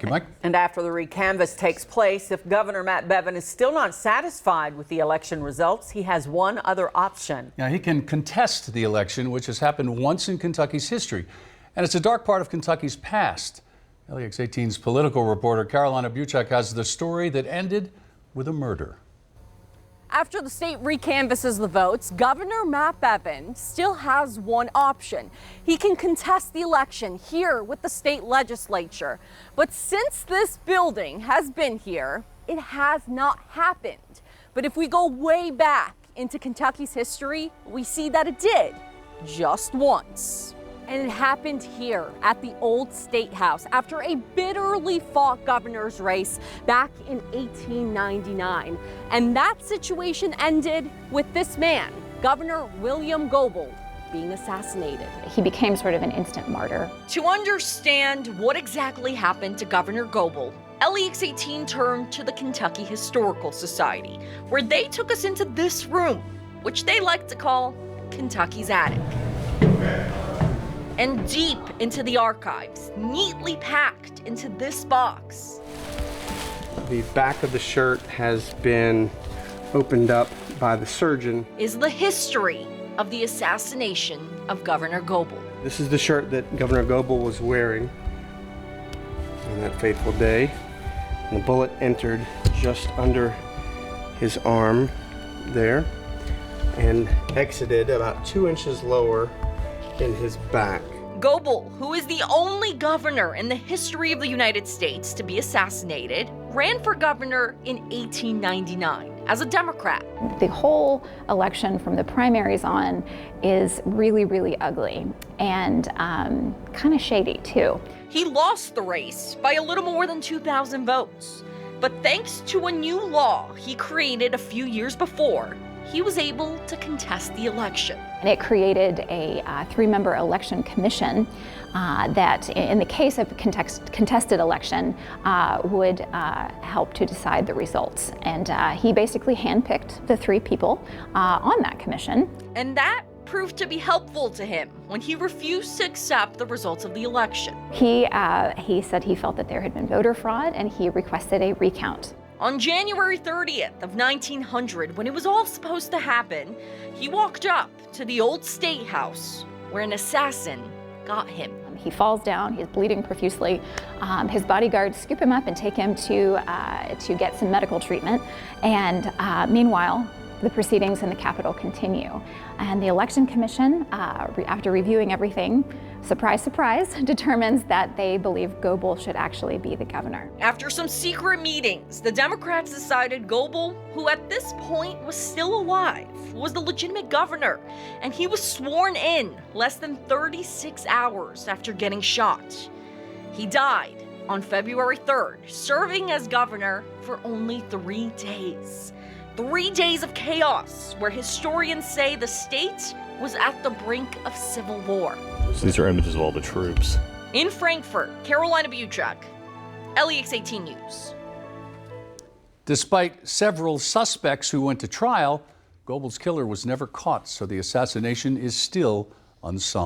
you, Mike. And after the recanvass takes place, if Governor Matt Bevin is still not satisfied with the election results, he has one other option. Now, he can contest the election, which has happened once in Kentucky's history. And it's a dark part of Kentucky's past. LEX 18's political reporter Carolina Buchak has the story that ended with a murder. After the state recanvasses the votes, Governor Matt Bevin still has one option. He can contest the election here with the state legislature. But since this building has been here, it has not happened. But if we go way back into Kentucky's history, we see that it did, just once. And it happened here at the old State House after a bitterly fought governor's race back in 1899. And that situation ended with this man, Governor William Goebel, being assassinated. He became sort of an instant martyr. To understand what exactly happened to Governor Goebel, LEX 18 turned to the Kentucky Historical Society, where they took us into this room, which they like to call Kentucky's attic. And deep into the archives, neatly packed into this box. The back of the shirt has been opened up by the surgeon. Is the history of the assassination of Governor Goebel. This is the shirt that Governor Goebel was wearing on that fateful day. And the bullet entered just under his arm there and exited about 2 inches lower in his back. Goebel, who is the only governor in the history of the United States to be assassinated, ran for governor in 1899 as a Democrat. The whole election from the primaries on is really, really ugly and kind of shady too. He lost the race by a little more than 2,000 votes. But thanks to a new law he created a few years before, he was able to contest the election. And it created a 3-member election commission that, in the case of contested election, would help to decide the results. And he basically handpicked the 3 people on that commission. And that proved to be helpful to him when he refused to accept the results of the election. He said he felt that there had been voter fraud, and he requested a recount. On January 30th of 1900, when it was all supposed to happen, he walked up to the old State House where an assassin got him. He falls down, he's bleeding profusely. His bodyguards scoop him up and take him to get some medical treatment. And meanwhile, the proceedings in the Capitol continue. And the Election Commission, after reviewing everything, surprise, surprise, determines that they believe Goebel should actually be the governor. After some secret meetings, the Democrats decided Goebel, who at this point was still alive, was the legitimate governor, and he was sworn in less than 36 hours after getting shot. He died on February 3rd, serving as governor for only 3 days. 3 days of chaos, where historians say the state was at the brink of civil war. So these are images of all the troops. In Frankfort, Carolina Buchak, LEX 18 News. Despite several suspects who went to trial, Goebel's killer was never caught, so the assassination is still unsolved.